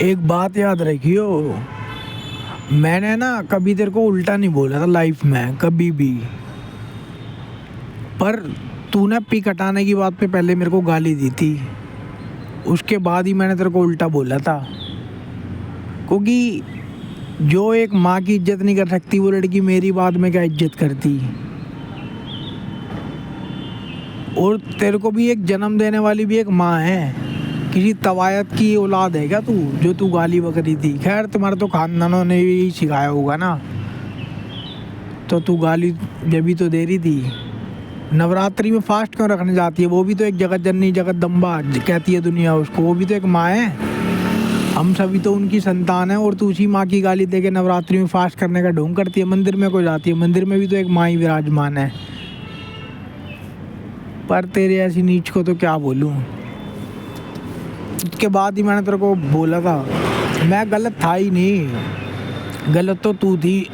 एक बात याद रखियो, मैंने ना कभी तेरे को उल्टा नहीं बोला था लाइफ में कभी भी। पर तूने पिक हटाने की बात पे पहले मेरे को गाली दी थी, उसके बाद ही मैंने तेरे को उल्टा बोला था। क्योंकि जो एक माँ की इज्जत नहीं कर सकती वो लड़की मेरी बात में क्या इज्जत करती। और तेरे को भी एक जन्म देने वाली भी एक माँ है, किसी तवायत की औलाद है क्या तू जो तू गाली बकरी थी। खैर तुम्हारे तो खानदानों ने भी सिखाया होगा ना, तो तू गाली जब भी तो दे रही थी। नवरात्रि में फास्ट क्यों रखने जाती है, वो भी तो एक जगत जननी जगतदम्बा कहती है दुनिया उसको, वो भी तो एक माँ है। हम सभी तो उनकी संतान है। और तू उसी माँ की गाली दे के नवरात्रि में फास्ट करने का ढोंग करती है, मंदिर में को जाती है, मंदिर में भी तो एक माँ ही विराजमान है। पर तेरे ऐसी नीच को तो क्या बोलूँ। उसके बाद ही मैंने तेरे को बोला था, मैं गलत था ही नहीं, गलत तो तू थी।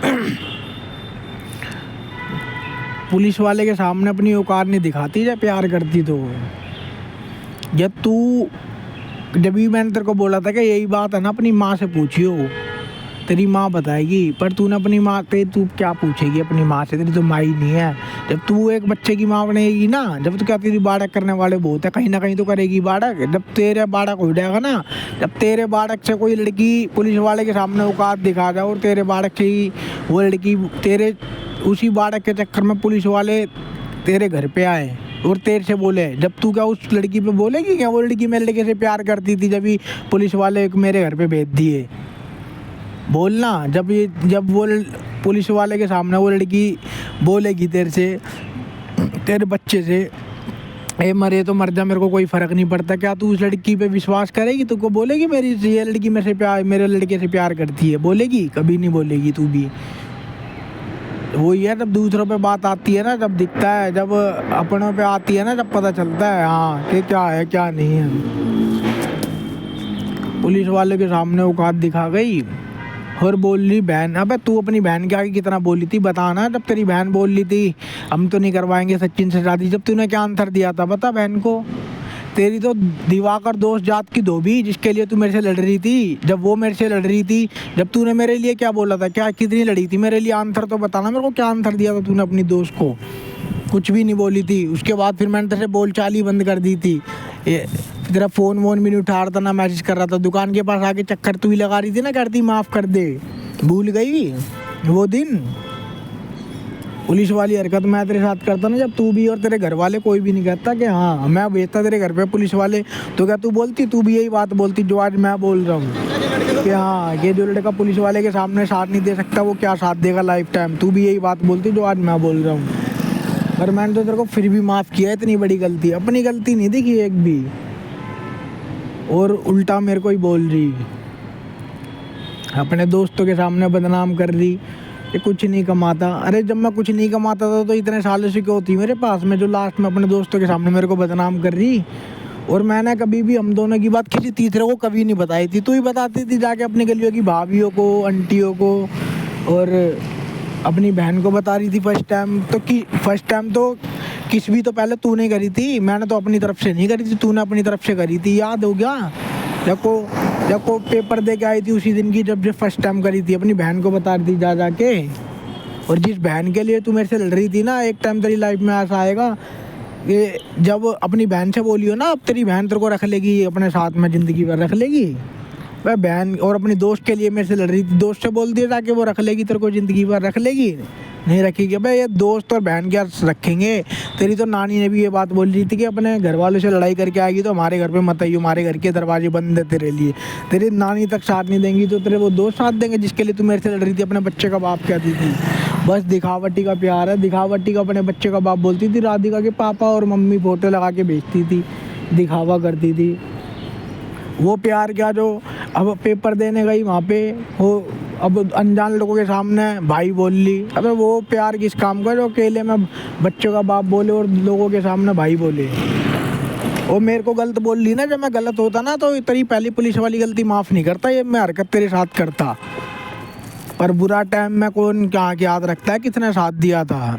पुलिस वाले के सामने अपनी औकात नहीं दिखाती जब प्यार करती तो। जब भी मैंने तेरे को बोला था कि यही बात है ना अपनी माँ से पूछियो, तेरी माँ बताएगी। पर तूने अपनी माँ से तू क्या पूछेगी अपनी माँ से, तेरी तो माँ ही नहीं है। जब तू एक बच्चे की माँ बनेगी ना, जब तो क्या तेरी बाड़क करने वाले बहुत है, कहीं ना कहीं तो करेगी बाड़क। जब तेरे बाड़क हो जाएगा ना, जब तेरे बाड़क से कोई लड़की पुलिस वाले के सामने औकात दिखा जाए और तेरे बाड़क से ही वो लड़की तेरे उसी बाड़क के चक्कर में पुलिस वाले तेरे घर पे आए और तेरे से बोले, जब तू क्या उस लड़की पे बोलेगी क्या वो लड़की मेरे लड़के से प्यार करती थी, जब भी पुलिस वाले मेरे घर पे भेज दिए। बोलना जब वो पुलिस वाले के सामने वो लड़की बोलेगी तेरे से, तेरे बच्चे से, ए मरे तो मर जा मेरे को कोई फ़र्क नहीं पड़ता, क्या तू उस लड़की पे विश्वास करेगी? तुमको बोलेगी मेरी ये लड़की मेरे लड़के से प्यार करती है? बोलेगी? कभी नहीं बोलेगी तू भी। वही है, जब दूसरों पे बात आती है ना, जब दिखता है, जब अपनों पे आती है ना, जब पता चलता है हाँ कि क्या है क्या नहीं है। पुलिस वाले के सामने औकात दिखा गई और बोल रही बहन। अबे तू अपनी बहन के आगे कितना बोली थी बताना। जब तेरी बहन बोल रही थी हम तो नहीं करवाएंगे सचिन से शादी, जब तूने क्या आंसर दिया था बता बहन को? तेरी तो दिवाकर दोस्त जात की धोबी जिसके लिए तू मेरे से लड़ रही थी, जब वो मेरे से लड़ रही थी, जब तूने मेरे लिए क्या बोला था, क्या कितनी लड़ी थी मेरे लिए? आंसर तो बताना मेरे को, क्या आंसर दिया था तूने अपनी दोस्त को? कुछ भी नहीं बोली थी। उसके बाद फिर मैंने तेरे बोलचाल ही बंद कर दी थी। तेरा फ़ोन वोन भी नहीं उठा रहा था, ना मैसेज कर रहा था। दुकान के पास आके चक्कर तू ही लगा रही थी ना, करती माफ़ कर दे। भूल गई वो दिन? पुलिस वाली हरकत मैं तेरे साथ करता ना, जब तू भी और तेरे घर वाले कोई भी नहीं कहता कि हाँ मैं भेजता तेरे घर पे पुलिस वाले, तो क्या तू बोलती? तू भी यही बात बोलती जो आज मैं बोल रहा हूँ कि हाँ ये जो लड़का पुलिस वाले के सामने साथ नहीं दे सकता वो क्या साथ देगा लाइफ टाइम? तू भी यही बात बोलती जो आज मैं बोल रहा हूँ। पर मैंने तो तेरे को फिर भी माफ़ किया। इतनी बड़ी गलती, अपनी गलती नहीं दिखी एक भी, और उल्टा मेरे को ही बोल रही, अपने दोस्तों के सामने बदनाम कर रही कि कुछ नहीं कमाता। अरे जब मैं कुछ नहीं कमाता था तो इतने सालों से क्यों थी मेरे पास में, जो लास्ट में अपने दोस्तों के सामने मेरे को बदनाम कर रही? और मैंने कभी भी हम दोनों की बात किसी तीसरे को कभी नहीं बताई थी, तू ही बताती थी जाके अपनी गलियों की भाभियों को, आंटियों को, और अपनी बहन को बता रही थी। फर्स्ट टाइम तो किस भी तो पहले तूने करी थी, मैंने तो अपनी तरफ से नहीं करी थी, तूने अपनी तरफ से करी थी। याद हो गया जब को पेपर दे के आई थी उसी दिन की, जब फर्स्ट टाइम करी थी, अपनी बहन को बता रही थी जा जाके। और जिस बहन के लिए तू मेरे से लड़ रही थी ना, एक टाइम तेरी लाइफ में ऐसा आएगा कि जब अपनी बहन से बोलियो ना, अब तेरी बहन तेरे को रख लेगी अपने साथ में, ज़िंदगी भर रख लेगी। वह बहन और अपनी दोस्त के लिए मेरे से लड़ रही थी, दोस्त से बोल दिया जाके वो रख लेगी तेरे को, ज़िंदगी भर रख लेगी? नहीं रखेगी। भाई ये दोस्त और बहन क्या रखेंगे? तेरी तो नानी ने भी ये बात बोल रही थी कि अपने घर वालों से लड़ाई करके आएगी तो हमारे घर पे मत आइयो, हमारे घर के दरवाजे बंद है तेरे लिए। तेरी नानी तक साथ नहीं देंगी तो तेरे वो दोस्त साथ देंगे जिसके लिए तू मेरे से लड़ रही थी, अपने बच्चे का बाप कहती थी। बस दिखावटी का प्यार है, दिखावटी का अपने बच्चे का बाप बोलती थी। राधिका के पापा और मम्मी फोटो लगा के भेजती थी, दिखावा करती थी। वो प्यार क्या जो अब पेपर देने गई वहाँ पे वो अब अनजान लोगों के सामने भाई बोल ली। अबे वो प्यार किस काम का जो अकेले में बच्चों का बाप बोले और लोगों के सामने भाई बोले? वो मेरे को गलत बोल ली ना, जब मैं गलत होता ना तो तेरी पहली पुलिस वाली गलती माफ़ नहीं करता, ये मैं हरकत तेरे साथ करता। पर बुरा टाइम में कौन क्या याद रखता है किसने साथ दिया था?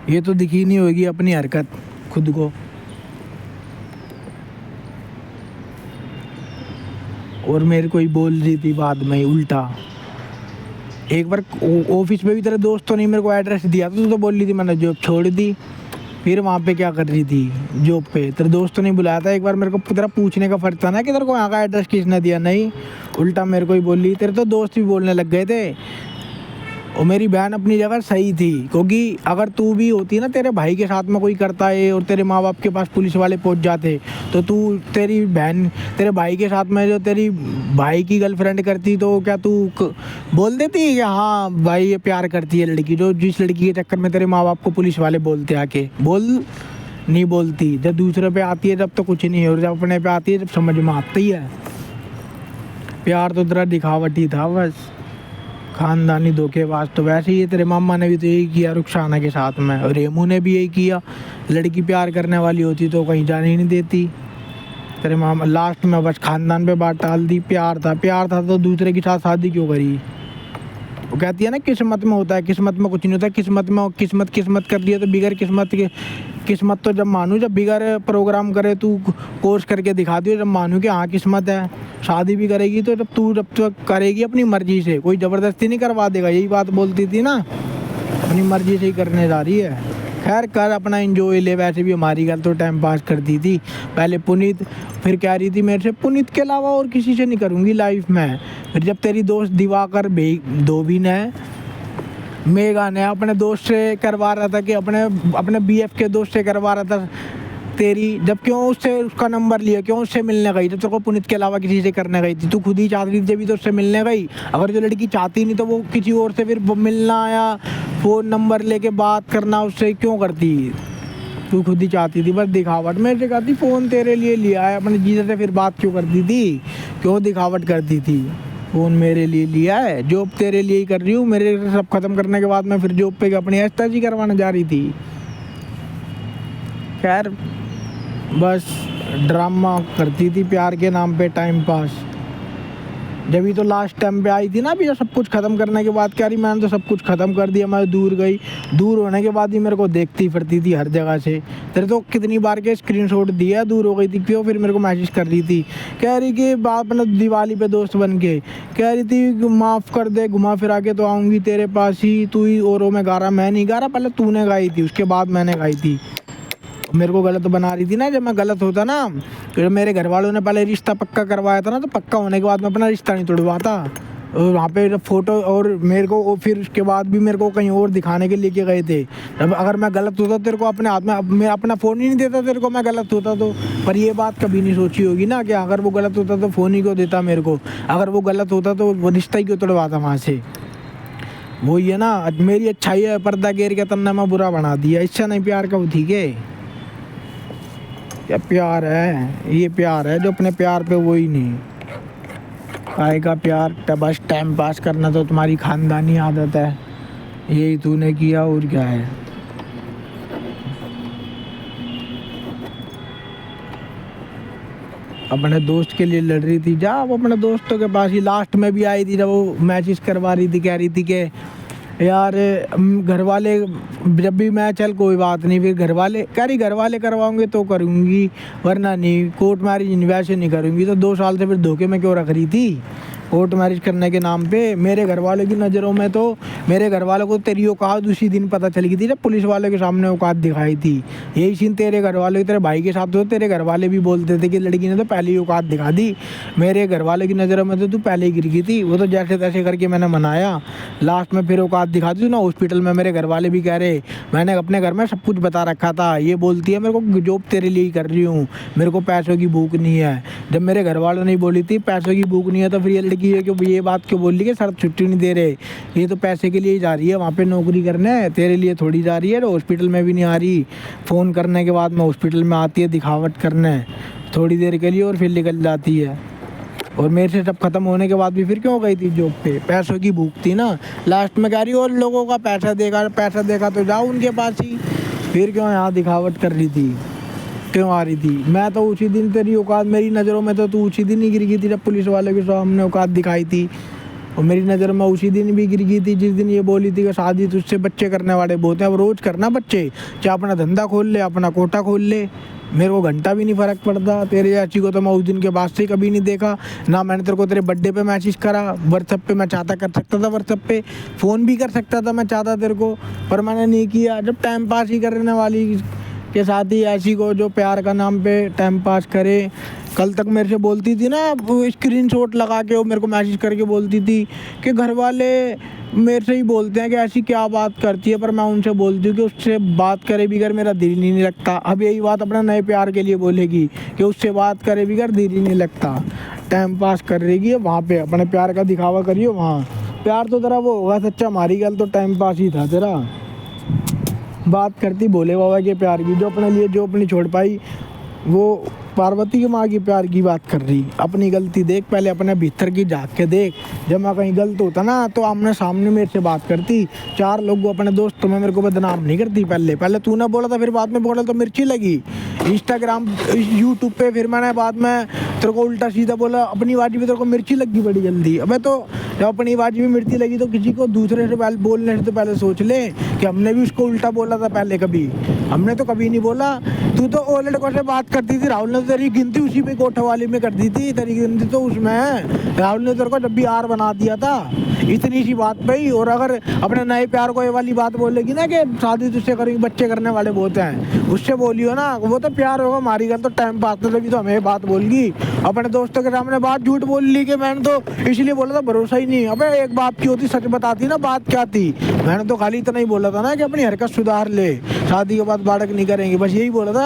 ये तो दिखी नहीं होगी अपनी हरकत खुद को। और मेरे को ही बोल रही थी बाद में उल्टा। एक बार ऑफिस में भी तेरे दोस्तों ने मेरे को एड्रेस दिया था, तो बोल रही थी मैंने जॉब छोड़ दी। फिर वहाँ पे क्या कर रही थी जॉब पे, तेरे दोस्तों ने बुलाया था एक बार, मेरे को तेरा पूछने का फर्ज था ना कि तेरे को यहाँ का एड्रेस किसने दिया। नहीं, उल्टा मेरे को ही बोल रही। तेरे तो दोस्त भी बोलने लग गए थे। और मेरी बहन अपनी जगह सही थी, क्योंकि अगर तू भी होती ना, तेरे भाई के साथ में कोई करता है और तेरे माँ बाप के पास पुलिस वाले पहुंच जाते, तो तू तेरी बहन तेरे भाई के साथ में जो तेरी भाई की गर्लफ्रेंड करती, तो क्या तू बोल देती कि हाँ भाई ये प्यार करती है लड़की, जो जिस लड़की के चक्कर में तेरे माँ बाप को पुलिस वाले बोलते आके? नहीं बोलती। जब दूसरे पे आती है जब तो कुछ नहीं है, और जब अपने पे आती है जब समझ में आती है। प्यार तो तेरा दिखावटी था बस, खानदानी धोखेबाज। तो वैसे ही तेरे मामा ने भी तो यही किया रुखसाना के साथ में, और रेमू ने भी यही किया। लड़की प्यार करने वाली होती तो कहीं जाने ही नहीं देती। तेरे मामा लास्ट में बस खानदान पे बात टाल दी। प्यार था तो दूसरे के साथ शादी क्यों करी? वो कहती है ना किस्मत में होता है, किस्मत में कुछ नहीं होता। किस्मत कर लिया तो बिगड़ किस्मत तो जब मानू, जब बिगड़ प्रोग्राम करे तू कोर्स करके दिखा दियो, जब मानू कि हाँ किस्मत है। शादी भी करेगी तो जब तक करेगी अपनी मर्जी से, कोई ज़बरदस्ती नहीं करवा देगा। यही बात बोलती थी ना, अपनी मर्जी से ही करने जा रही है। खैर कर अपना एंजॉय ले। वैसे भी हमारी गल तो टाइम पास करती थी पहले पुनीत, फिर कह रही थी मेरे से पुनीत के अलावा और किसी से नहीं करूँगी लाइफ में। फिर जब तेरी दोस्त दिवाकर धोबी ने मेगा ने अपने दोस्त से करवा रहा था, कि अपने बीएफ के दोस्त से करवा रहा था तेरी, जब क्यों उससे उसका नंबर लिया, क्यों उससे मिलने गई जब तेरे को पुनीत के अलावा किसी से करने गई थी? तू खुद ही चाहती थी जब भी तो उससे मिलने गई। अगर जो लड़की चाहती नहीं तो वो किसी और से फिर मिलना या फ़ोन नंबर लेके बात करना उससे क्यों करती? तू खुद ही चाहती थी बस दिखावट। मेरे से कहती फ़ोन तेरे लिए लिया है, अपने जीजा से फिर बात क्यों करती थी? क्यों दिखावट करती थी? फ़ोन मेरे लिए लिया है, जॉब तेरे लिए ही कर रही हूँ। मेरे सब ख़त्म करने के बाद मैं फिर जॉब पे अपनी एस्ताजी करवाने जा रही थी। खैर बस ड्रामा करती थी प्यार के नाम पे, टाइम पास। जब भी तो लास्ट टाइम पे आई थी ना, अभी सब कुछ ख़त्म करने के बाद कह रही मैंने तो सब कुछ ख़त्म कर दिया, मैं दूर गई। दूर होने के बाद ही मेरे को देखती फिरती थी हर जगह से। तेरे तो कितनी बार के स्क्रीनशॉट दिया, दूर हो गई थी क्यों? फिर मेरे को मैसेज कर रही थी, कह रही कि बाप ने दिवाली पे दोस्त बन के कह रही थी माफ़ कर दे, घुमा फिरा के तो आऊँगी तेरे पास ही, तू ही औरों में गा रहा, मैं नहीं गा रहा। पहले तूने गाई थी, उसके बाद मैंने गाई थी। मेरे को गलत बना रही थी ना, जब मैं गलत होता ना, तो मेरे घर वालों ने पहले रिश्ता पक्का करवाया था ना, तो पक्का होने के बाद मैं अपना रिश्ता नहीं तोड़वाता। और वहाँ पे फ़ोटो और मेरे को फिर उसके बाद भी मेरे को कहीं और दिखाने के लिए के गए थे। अब अगर मैं गलत होता तेरे को अपने हाथ में, अब मैं अपना फ़ोन ही नहीं देता तेरे को, मैं गलत होता तो। पर ये बात कभी नहीं सोची होगी ना कि अगर वो गलत होता तो फ़ोन ही क्यों देता मेरे को, अगर वो गलत होता तो वो रिश्ता ही क्यों तोड़वाता वहाँ से। वो ये ना मेरी अच्छाई है पर्दा घेर के तन्ना मैं बुरा बना दिया, इससे नहीं प्यार का वो ठीक है। क्या प्यार है? ये प्यार है जो अपने प्यार पे वो ही नहीं आएगा प्यार। बस टाइम पास करना तो तुम्हारी खानदानी आदत है, यही तूने किया और क्या है। अपने दोस्त के लिए लड़ रही थी, जा वो अपने दोस्तों के पास ही। लास्ट में भी आई थी जब वो मैसेज करवा रही थी, कह रही थी कि यार घर वाले, जब भी मैं चल कोई बात नहीं, फिर घर वाले कह रही घर वाले करवाऊंगे तो करूँगी वरना नहीं, कोर्ट मैरिज वैसे नहीं करूँगी। तो 2 साल से फिर धोखे में क्यों रख रही थी कोर्ट मैरिज करने के नाम पे? मेरे घर वालों की नज़रों में तो, मेरे घर वालों को तेरी औकात उसी दिन पता चल गई थी जब पुलिस वालों के सामने औकात दिखाई थी। यही सीन तेरे घर वालों की, तेरे भाई के साथ तो तेरे घर वाले भी बोलते थे कि लड़की ने तो पहले ही औकात दिखा दी। मेरे घर वालों की नज़रों में तो तू पहले ही गिर गई थी। वो तो जैसे तैसे करके मैंने मनाया, लास्ट में फिर औकात दिखा दी ना हॉस्पिटल में। मेरे घर वाले भी कह रहे मैंने अपने घर में सब कुछ बता रखा था। ये बोलती है मेरे को जॉब तेरे लिए ही कर रही हूँ, मेरे को पैसों की भूख नहीं है। जब मेरे घर वालों ने बोली थी पैसों की भूख नहीं है, तो फिर ये लड़की है कि ये बात क्यों बोल रही है सर छुट्टी नहीं दे रहे, ये तो पैसे के लिए ही जा रही है वहाँ पे नौकरी करने, तेरे लिए थोड़ी जा रही है। तो हॉस्पिटल में भी नहीं आ रही, फ़ोन करने के बाद में हॉस्पिटल में आती है दिखावट करने थोड़ी देर के लिए और फिर निकल जाती है। और मेरे से सब खत्म होने के बाद भी फिर क्यों गई थी जॉब पे? पैसों की भूख थी ना। लास्ट में कह रही और लोगों का पैसा देखा तो जाओ उनके पास ही, फिर क्यों यहाँ दिखावट कर रही थी, क्यों आ रही थी? मैं तो उसी दिन तेरी औकात, मेरी नज़रों में तो तू उसी दिन ही गिर गई थी जब पुलिस वाले के सामने औकात दिखाई थी। और मेरी नज़र में उसी दिन भी गिर गई थी जिस दिन ये बोली थी कि शादी तुझसे बच्चे करने वाले बहुत हैं। अब रोज़ करना बच्चे, चाहे अपना धंधा खोल ले, अपना कोटा खोल ले, मेरे को घंटा भी नहीं फ़र्क पड़ता। तेरे चाची को तो मैं उस दिन के बाद से ही कभी नहीं देखा ना। मैंने तेरे को तेरे बर्थडे पे मैसेज करा, व्हाट्सएप पे मैं चाहता कर सकता था, व्हाट्सएप पे फ़ोन भी कर सकता था मैं चाहता तेरे को, पर मैंने नहीं किया। जब टाइम पास ही करने वाली के साथ ही ऐसी को जो प्यार का नाम पे टाइम पास करे। कल तक मेरे से बोलती थी ना, वो स्क्रीनशॉट लगा के वो मेरे को मैसेज करके बोलती थी कि घर वाले मेरे से ही बोलते हैं कि ऐसी क्या बात करती है, पर मैं उनसे बोलती हूँ कि उससे बात करे भी कर मेरा दिल नहीं लगता। अब यही बात अपने नए प्यार के लिए बोलेगी कि उससे बात करे भी कर दिल ही नहीं लगता। टाइम पास कर रहेगी वहाँ पे, अपने प्यार का दिखावा करियो वहाँ। प्यार तो तेरा वो होगा सच्चा, हमारी गल तो टाइम पास ही था तेरा। बात करती भोले बाबा के प्यार की, जो अपने लिए जो अपनी छोड़ पाई वो पार्वती की माँ की प्यार की बात कर रही। अपनी गलती देख, पहले अपने भीतर की झाँक के देख। जब मैं कहीं गलत होता ना तो आमने सामने मेरे से बात करती, चार लोग अपने दोस्तों में मेरे को बदनाम नहीं करती। पहले तूने बोला था, फिर बाद में बोला तो मिर्ची लगी इंस्टाग्राम यूट्यूब पे, फिर मैंने बाद में तेरे को उल्टा सीधा बोला। अपनी बाजी भी तेरे को मिर्ची लगी बड़ी जल्दी। अबे तो जब अपनी बाजी में मिर्ची लगी तो किसी को दूसरे से पहले बोलने से तो पहले सोच ले कि हमने भी उसको उल्टा बोला था पहले। कभी हमने तो कभी नहीं बोला। तू तो ओ लड़कों से बात करती थी, राहुल ने तेरी गिनती उसी पे कोठवाली में कर दी थी, तेरी गिनती तो उसमें है। राहुल ने तेरे को जब भी आर बना दिया था इतनी सी बात पे ही। और अगर अपने नए प्यार को ये वाली बात बोलेगी ना कि शादी तुझसे करेंगे, बच्चे करने वाले बहुत हैं, उससे बोलियो ना, वो तो प्यार होगा। हमारी गल तो टाइम पास था, तभी तो हमें बात बोलगी। अपने दोस्तों के सामने बात झूठ बोल ली कि मैंने तो इसलिए बोला था, भरोसा ही नहीं। अबे एक बात की होती, सच बताती ना बात क्या थी। मैंने तो खाली इतना ही बोला था ना कि अपनी हरकत सुधार ले, शादी के बाद बालक नहीं करेंगे, बस यही बोला था।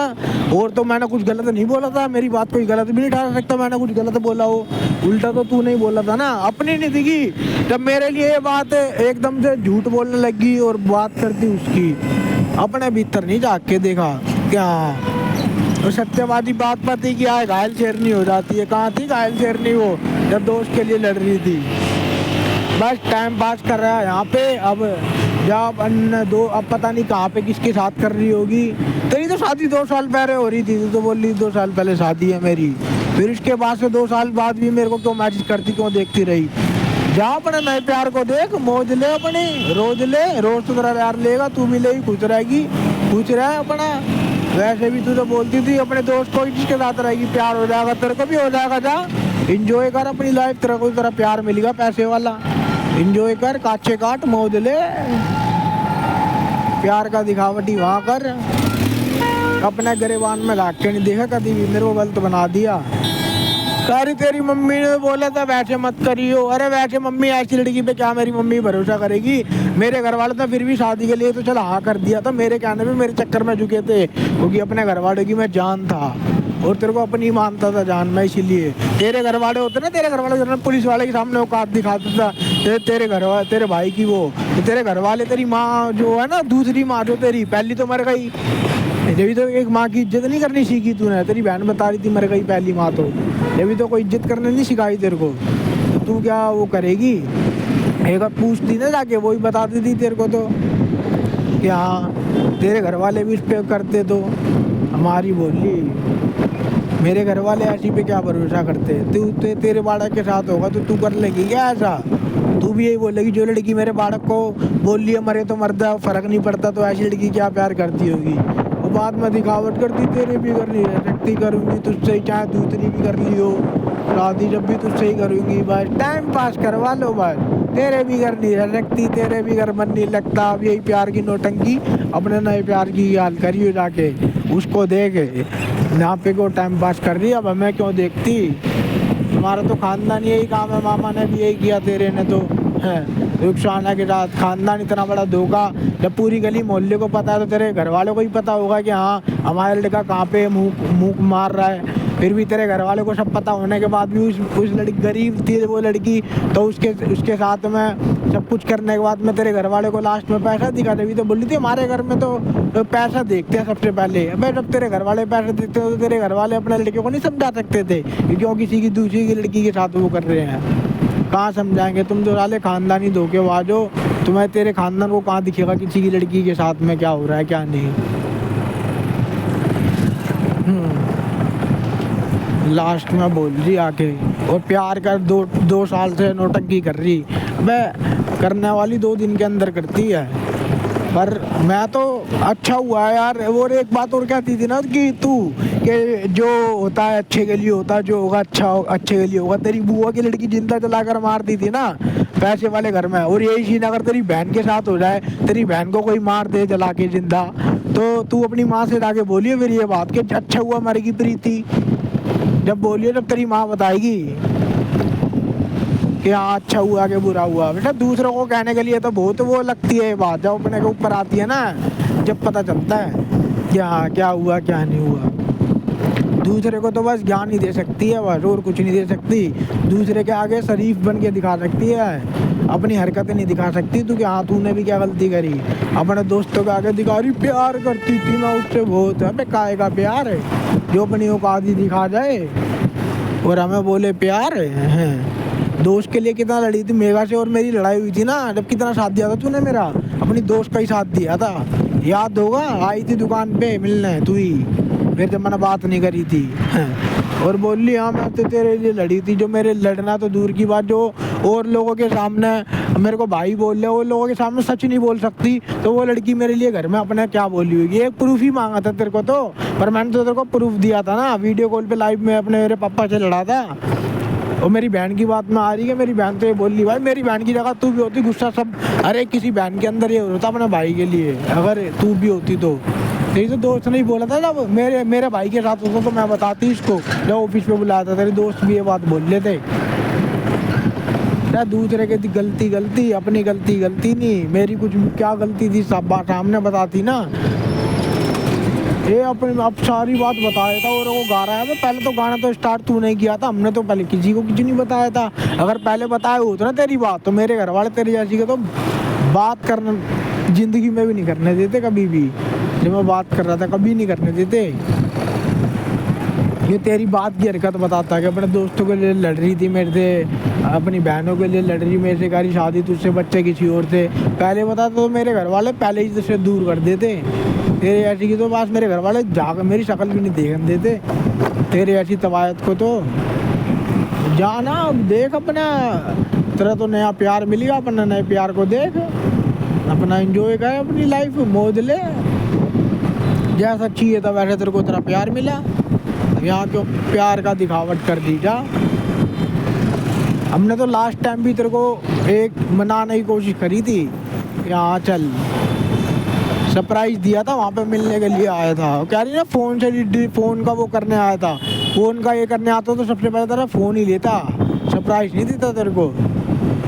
और तो मैंने कुछ गलत नहीं बोला था, मेरी बात कोई गलत भी नहीं ठहरा सकता मैंने कुछ गलत बोला हो। उल्टा तो तू नहीं बोला था ना, अपनी नहीं दिखी। जब मेरे लिए ये बात एकदम से झूठ बोलने लगी और बात करती उसकी, अपने भीतर नहीं झाँक के देखा क्या। और सत्यवादी बात पति की आए घायल शेरनी हो जाती है। कहाँ थी घायल शेरनी वो, जब दोस्त के लिए लड़ रही थी। बस टाइम पास कर रहा है यहाँ पे। अब जब अब पता नहीं कहाँ पे किसके साथ कर रही होगी। तेरी तो शादी 2 साल पहले हो रही थी, तू तो बोल रही 2 साल पहले शादी है मेरी। फिर उसके बाद से 2 साल बाद भी मेरे को क्यों मैसेज करती, क्यों देखती रही। जा अपने नए प्यार को देख, मौज ले अपनी, रोज ले, रोज तो तेरा प्यार लेगा, तू भी ले, खुश रहेगी, खुश रहे अपना। वैसे भी तू तो बोलती थी अपने दोस्त को जिसके साथ रहेगी प्यार हो जाएगा, तेरे को भी हो जाएगा। जा इंजॉय कर अपनी लाइफ, तेरे को तेरा प्यार मिलेगा पैसे वाला। इंजॉय कर, काचे काट, मौज ले, प्यार का दिखावटी वहाँ कर। अपने गरेबान में लाग के नहीं देखा कभी भी, मेरे को गलत बना दिया। अरे तेरी मम्मी ने बोला था वैसे मत करियो। अरे वैसे मम्मी ऐसी लड़की पे क्या मेरी मम्मी भरोसा करेगी। मेरे घर वाले तो फिर भी शादी के लिए तो चल हाँ कर दिया था, मेरे कहने पे मेरे चक्कर में झुके थे, क्योंकि अपने घर वालों की मैं जान था और तेरे को अपनी मानता था जान मैं। इसीलिए तेरे घर वाले होते ना, तेरे घर वाले पुलिस वाले के सामने औकात दिखाता था तेरे भाई की वो। तो तेरे घर वाले, तेरी माँ जो है ना, दूसरी माँ जो तेरी, पहली तो मर गई। जब तो एक माँ की इज्जत नहीं करनी सीखी तूने। तेरी बहन बता रही थी मर गई पहली माँ, तो जब तो कोई इज्जत करने नहीं सिखाई तेरे को, तो तू क्या वो करेगी। एक बार पूछती ना जाके, वही बताती थी तेरे को तो कि हाँ तेरे घर वाले भी इस पे करते। तो हमारी बोली, मेरे घर वाले ऐसी पे क्या भरोसा करते। तू तेरे बालक के साथ होगा तो तू कर लेगी क्या ऐसा। तू भी यही बोलेगी, जो लड़की मेरे बालक को बोल लिया मरे तो मरदा, फर्क नहीं पड़ता, तो ऐसी लड़की क्या प्यार करती होगी। वो बाद में दिखावट करती, तेरे भी करनी है, शक्ति करूँगी तुझसे ही, चाहे दूसरी भी कर ली हो शादी, जब भी तुझसे ही करूँगी। बस टाइम पास करवा लो, बस तेरे भी करनी है शक्ति, तेरे भी घर मन नहीं लगता। अब यही प्यार की नौटंकी अपने नए प्यार की हाल करियो जाके, उसको देखे यहाँ पे को टाइम पास कर रही। अब हमें क्यों देखती, हमारा तो खानदान यही काम है। मामा ने भी यही किया, तेरे ने तो है रुखसाना के साथ। खानदान इतना बड़ा धोखा, जब पूरी गली मोहल्ले को पता है तो तेरे घर वालों को ही पता होगा कि हाँ हमारा लड़का कहाँ पे मुँह मार रहा है। फिर भी तेरे घर वालों को सब पता होने के बाद भी उस लड़की, गरीब थी वो लड़की, तो उसके साथ में सब कुछ करने के बाद में तेरे घर वाले को लास्ट में पैसा दिखा। तभी तो बोली थी हमारे घर में तो पैसा देखते हैं सबसे पहले। अबे जब तेरे घर वाले पैसा देखते तो तेरे घर वाले अपने लड़के को नहीं समझा सकते थे कि क्यों किसी की दूसरी की लड़की के साथ वो कर रहे हैं। कहाँ समझाएंगे, तुम तो साले खानदानी धोखेबाज हो। तुम्हें तेरे खानदान को कहाँ दिखेगा किसी की लड़की के साथ में क्या हो रहा है क्या नहीं। लास्ट में बोल रही आके, और प्यार कर 2 साल से नौटंकी कर रही। अबे करने वाली 2 दिन के अंदर करती है। पर मैं तो अच्छा हुआ है यार। और एक बात और कहती थी ना कि तू कि जो होता है अच्छे के लिए होता है, जो होगा अच्छे के लिए होगा। तेरी बुआ की लड़की जिंदा जलाकर मार दी थी ना पैसे वाले घर में, और यही सीन अगर तेरी बहन के साथ हो जाए, तेरी बहन को कोई मार दे जला के जिंदा, तो तू अपनी माँ से जाके बोलिए फिर ये बात कि अच्छा हुआ मरेगी प्रीति। जब बोलिए जब तेरी माँ बताएगी कि हाँ अच्छा हुआ कि बुरा हुआ। बेटा दूसरों को कहने के लिए तो बहुत वो लगती है बात, जब अपने के ऊपर आती है ना, जब पता चलता है कि हाँ क्या हुआ क्या नहीं हुआ। दूसरे को तो बस ज्ञान ही दे सकती है बस, और कुछ नहीं दे सकती। दूसरे के आगे शरीफ बन के दिखा सकती है, अपनी हरकतें नहीं दिखा सकती। तू कि हाँ तूने भी क्या गलती करी। अपने दोस्तों के आगे दिखा रही प्यार करती थी मैं उससे बहुत। अबे काहे का प्यार है जो अपनी औकात ही दिखा जाए और हमें बोले प्यार है। दोस्त के लिए कितना लड़ी थी मेघा से, और मेरी लड़ाई हुई थी ना जब कितना साथ दिया था तूने मेरा, अपनी दोस्त का ही साथ दिया था। याद होगा आई थी दुकान पे मिलने तू ही, फिर जब मैंने बात नहीं करी थी और बोल ली हाँ मैं तो तेरे लिए लड़ी थी। जो मेरे लड़ना तो दूर की बात, जो और लोगों के सामने मेरे को भाई बोल रहे, वो लोगों के सामने सच नहीं बोल सकती, तो वो लड़की मेरे लिए घर में अपने क्या बोली होगी। एक प्रूफ ही मांगा था तेरे को तो, पर मैंने तो तेरे को प्रूफ दिया था ना, वीडियो कॉल पे लाइव में अपने मेरे पापा से लड़ा था। और मेरी बहन की बात में आ रही है, मेरी बहन तो ये बोल रही भाई मेरी बहन की जगह तू भी होती, गुस्सा सब अरे किसी बहन के अंदर ये होता अपने भाई के लिए, अगर तू भी होती तो। तेरी तो दोस्त ने ही बोला था जब मेरे भाई के साथ होता तो मैं बताती इसको, जब ऑफिस पे बुलाया था तेरे दोस्त भी ये बात बोल लेते। दूसरे के गलती अपनी गलती नहीं। मेरी कुछ क्या गलती थी सब बात सामने बताती ना, ये अपने अब सारी बात बताया था और वो गा रहा है। पहले तो गाना तो स्टार्ट तू नहीं किया था, हमने तो पहले किसी को कुछ नहीं बताया था। अगर पहले बताया होता ना तेरी बात, तो मेरे घर वाले तेरी जैसी के तो बात करना जिंदगी में भी नहीं करने देते कभी भी। जब मैं बात कर रहा था कभी नहीं करने देते। ये तेरी बात की हरकत बताता है कि अपने दोस्तों के लिए लड़ रही थी मेरे से, अपनी बहनों के लिए लड़ रही मेरे से, कह रही शादी तुझसे बच्चे किसी और से। पहले बता तो मेरे घर वाले पहले ही तुझसे दूर कर देते। तेरे ऐसी की तो बस मेरे घर वाले जाकर मेरी शक्ल भी नहीं देखने देते, तेरे ऐसी तवायत को। तो जाना अब देख अपना, तेरा तो नया प्यार मिलेगा, अपना नए प्यार को देख, अपना एंजॉय कर, अपनी लाइफ मौज ले। जैसा चाहिए था वैसे तेरे को तेरा प्यार मिला, यहाँ क्यों प्यार का दिखावट कर दी जा। हमने तो लास्ट टाइम भी तेरे को एक मनाने की कोशिश करी थी कि हाँ चल, सरप्राइज दिया था, वहाँ पे मिलने के लिए आया था। कह रही ना फ़ोन से फ़ोन का वो करने आया था, फ़ोन का ये करने आता तो सबसे पहले तेरा फ़ोन ही लेता, सरप्राइज नहीं देता तेरे को।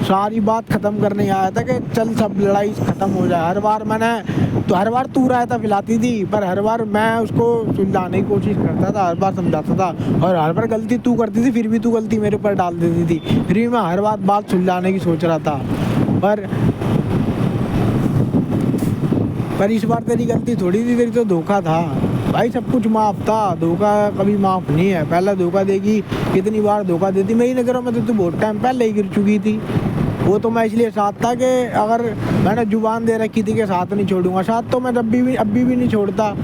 सारी बात ख़त्म करने आया था कि चल सब लड़ाई ख़त्म हो जाए। हर बार मैंने तो हर बार तू रायता पिलाती थी, पर हर बार मैं उसको सुलझाने की कोशिश करता था, हर बार समझाता था, और हर बार गलती तू करती थी, फिर भी तू गलती मेरे ऊपर डाल देती थी। फिर भी मैं हर बात सुलझाने की सोच रहा था, पर इस बार तेरी गलती थोड़ी थी, तेरी तो धोखा था भाई। सब कुछ माफ़ था, धोखा कभी माफ़ नहीं है। पहला धोखा देगी, कितनी बार धोखा देती। मेरी नज़रों में तो तू बहुत टाइम पहले ही गिर चुकी थी। वो तो मैं इसलिए साथ था कि अगर मैंने जुबान दे रखी थी कि साथ नहीं छोड़ूंगा, साथ तो मैं अभी भी नहीं छोड़ता।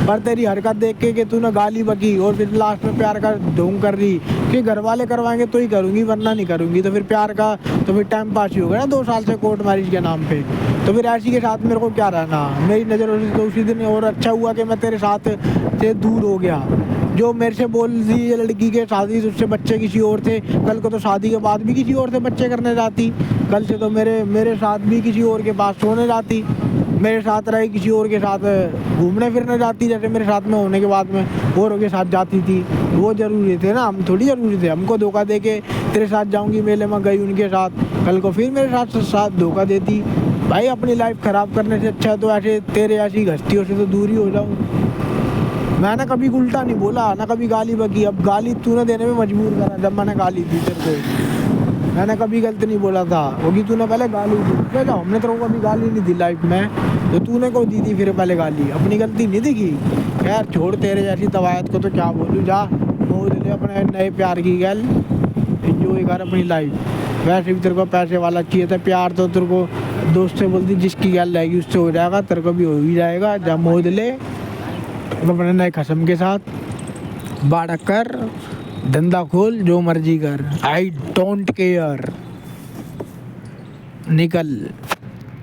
पर तेरी हरकत देख के कि तूने गाली बकी और फिर लास्ट में प्यार का ढोंग कर रही कि घर वाले करवाएंगे तो ही करूँगी वरना नहीं करूँगी। तो फिर प्यार का तो फिर टाइम पास ही होगा ना 2 साल से कोर्ट मैरिज के नाम पे। तो फिर ऐसी के साथ मेरे को क्या रहना। मेरी नज़रों से तो उसी दिन, और अच्छा हुआ कि मैं तेरे साथ से दूर हो गया। जो मेरे से बोल रही ये लड़की के शादी उससे बच्चे किसी और थे, कल को तो शादी के बाद भी किसी और से बच्चे करने जाती। कल से तो मेरे साथ भी किसी और के पास सोने जाती, मेरे साथ रहे किसी और के साथ घूमने फिरने जाती, जैसे मेरे साथ में होने के बाद में औरों के साथ जाती थी। वो ज़रूरी थे ना, हम थोड़ी ज़रूरी थे। हमको धोखा दे के तेरे साथ जाऊँगी मेले में गई उनके साथ, कल को फिर मेरे साथ धोखा देती। भाई अपनी लाइफ ख़राब करने से अच्छा तो ऐसे तेरे ऐसी घस्तियों से तो दूर ही हो जाऊँ। मैंने कभी उल्टा नहीं बोला, ना कभी गाली बकी। अब गाली तूने देने में मजबूर करा, जब मैंने गाली दी तेरे को। मैंने कभी गलत नहीं बोला था, क्योंकि तूने पहले गाली दी। क्या हमने तेरे को कभी गाली नहीं दी लाइफ में, तो तूने को दी थी फिर पहले गाली, अपनी गलती नहीं दिखी। खैर छोड़, तेरे जैसी तवायत को तो क्या बोलूँ। जा मौज ले अपने नए प्यार की गैल, एंजॉय कर अपनी लाइफ। वैसे भी तेरे को पैसे वाला चाहिए था, प्यार तो तेरे को दोस्त से बोलती जिसकी गैल रहेगी उससे हो जाएगा, तेरे को भी हो ही जाएगा। जा मौज ले अपने नए खसम के साथ, बाड़ा कर, धंधा खोल, जो मर्जी कर, आई डोंट केयर, निकल।